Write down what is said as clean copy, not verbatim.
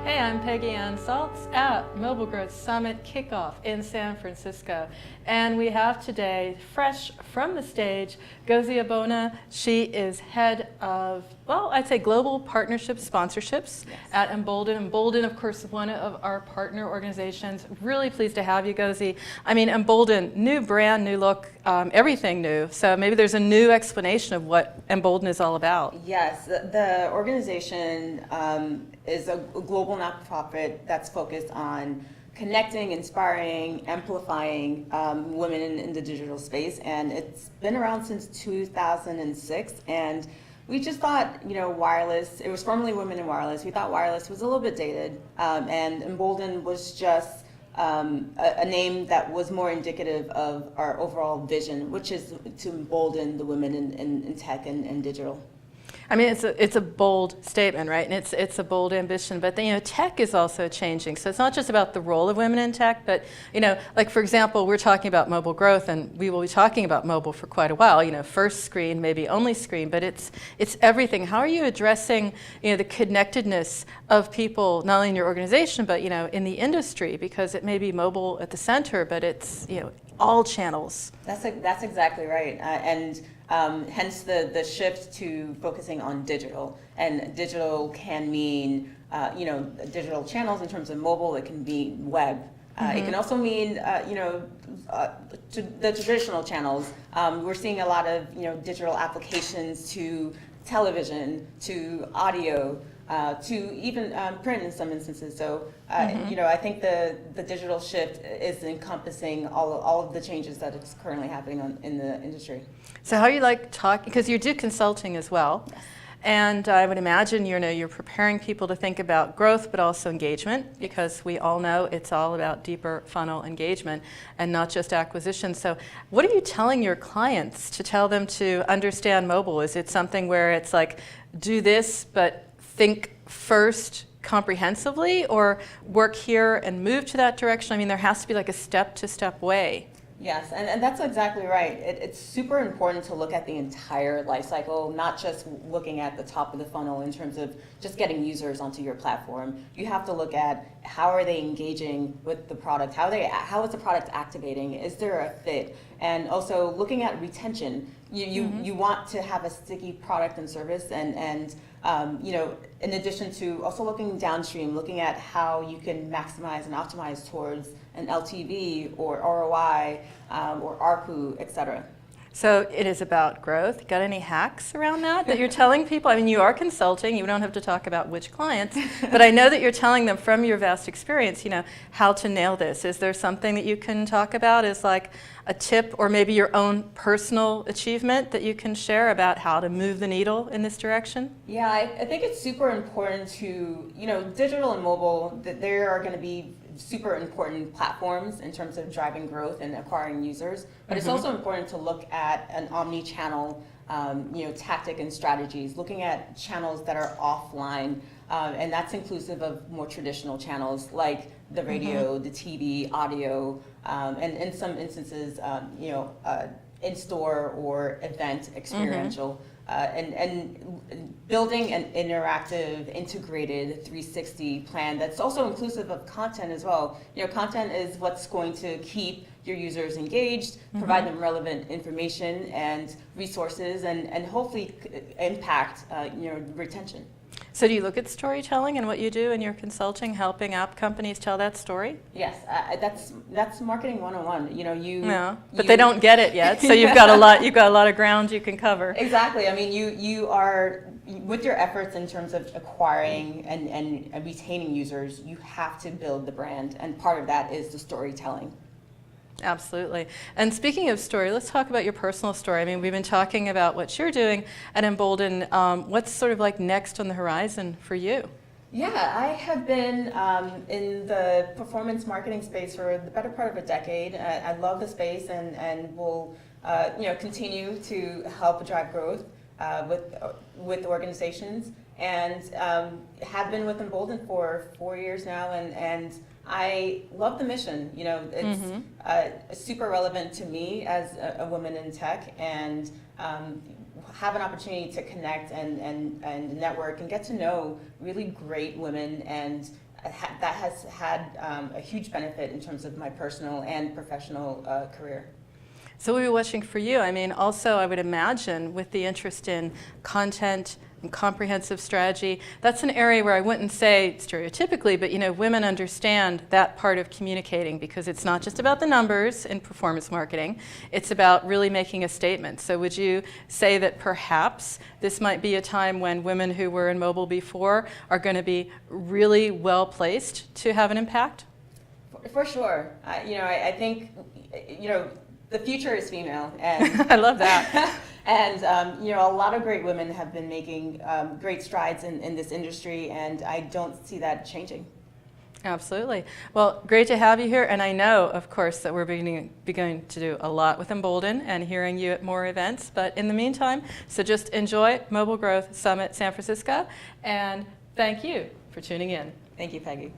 Hey, I'm Peggy Ann Saltz at Mobile Growth Summit Kickoff in San Francisco. And we have today, fresh from the stage, Ngozi Ogbonna. She is head of, well, I'd say global partnership sponsorships at mBolden. mBolden, of course, one of our partner organizations. Really pleased to have you, Ngozi. I mean, mBolden, new brand, new look, everything new. So maybe there's a new explanation of what mBolden is all about. Yes, the organization is a global nonprofit that's focused on connecting, inspiring, amplifying women in the digital space, and it's been around since 2006. And we just thought, wireless. It was formerly Women in Wireless. We thought wireless was a little bit dated, and mBolden was just a name that was more indicative of our overall vision, which is to embolden the women in tech and digital. I mean, it's a bold statement, right? And it's a bold ambition. But tech is also changing. So it's not just about the role of women in tech, but like for example, we're talking about mobile growth, and we will be talking about mobile for quite a while. First screen, maybe only screen, but it's everything. How are you addressing the connectedness of people, not only in your organization, but in the industry? Because it may be mobile at the center, but it's all channels. That's exactly right, and hence the shift to focusing on digital. And digital can mean digital channels in terms of mobile. It can be web. It can also mean the traditional channels. We're seeing a lot of digital applications to television, to audio, to even print in some instances. So I think the digital shift is encompassing all of the changes that is currently happening in the industry. So how you like talking, because you do consulting as well. Yes. And I would imagine you're preparing people to think about growth, but also engagement, because we all know it's all about deeper funnel engagement and not just acquisition. So what are you telling your clients to tell them to understand mobile? Is it something where it's like, do this, but think first comprehensively, or work here and move to that direction? I mean, there has to be like a step-to-step way. Yes, and that's exactly right. It's super important to look at the entire life cycle, not just looking at the top of the funnel in terms of just getting users onto your platform. You have to look at how are they engaging with the product, how is the product activating, is there a fit, and also looking at retention. You want to have a sticky product and service, and in addition to also looking downstream, looking at how you can maximize and optimize towards an LTV or ROI or ARPU, et cetera. So it is about growth. Got any hacks around that you're telling people? I mean, you are consulting. You don't have to talk about which clients, but I know that you're telling them from your vast experience, how to nail this. Is there something that you can talk about as like a tip, or maybe your own personal achievement that you can share about how to move the needle in this direction? Yeah, I think it's super important to, digital and mobile, that there are going to be super important platforms in terms of driving growth and acquiring users, but it's also important to look at an omni-channel tactic and strategies, looking at channels that are offline, and that's inclusive of more traditional channels like the radio, the TV, audio, and in some instances, in-store or event experiential. And building an interactive, integrated 360 plan that's also inclusive of content as well. Content is what's going to keep your users engaged, provide them relevant information and resources, and hopefully impact retention. So do you look at storytelling and what you do in your consulting, helping app companies tell that story? Yes, that's marketing 101. But they don't get it yet. So you've got a lot of ground you can cover. Exactly. I mean, you are, with your efforts in terms of acquiring and retaining users, you have to build the brand, and part of that is the storytelling. Absolutely. And speaking of story, let's talk about your personal story. I mean, we've been talking about what you're doing at mBolden. What's sort of like next on the horizon for you? Yeah, I have been in the performance marketing space for the better part of a decade. I love the space, and will continue to help drive growth with organizations, and have been with mBolden for 4 years now, and I love the mission. It's super relevant to me as a woman in tech, and have an opportunity to connect and network and get to know really great women and that has had a huge benefit in terms of my personal and professional career. So we'll be watching for you. I mean, also I would imagine with the interest in content and comprehensive strategy, that's an area where I wouldn't say stereotypically, but women understand that part of communicating, because it's not just about the numbers in performance marketing, it's about really making a statement. So would you say that perhaps this might be a time when women who were in mobile before are going to be really well placed to have an impact? For sure. I think, the future is female, and I love that. And a lot of great women have been making great strides in this industry, and I don't see that changing. Absolutely. Well, great to have you here, and I know, of course, that we're beginning to do a lot with mBolden and hearing you at more events, but in the meantime, so just enjoy Mobile Growth Summit San Francisco, and thank you for tuning in. Thank you, Peggy.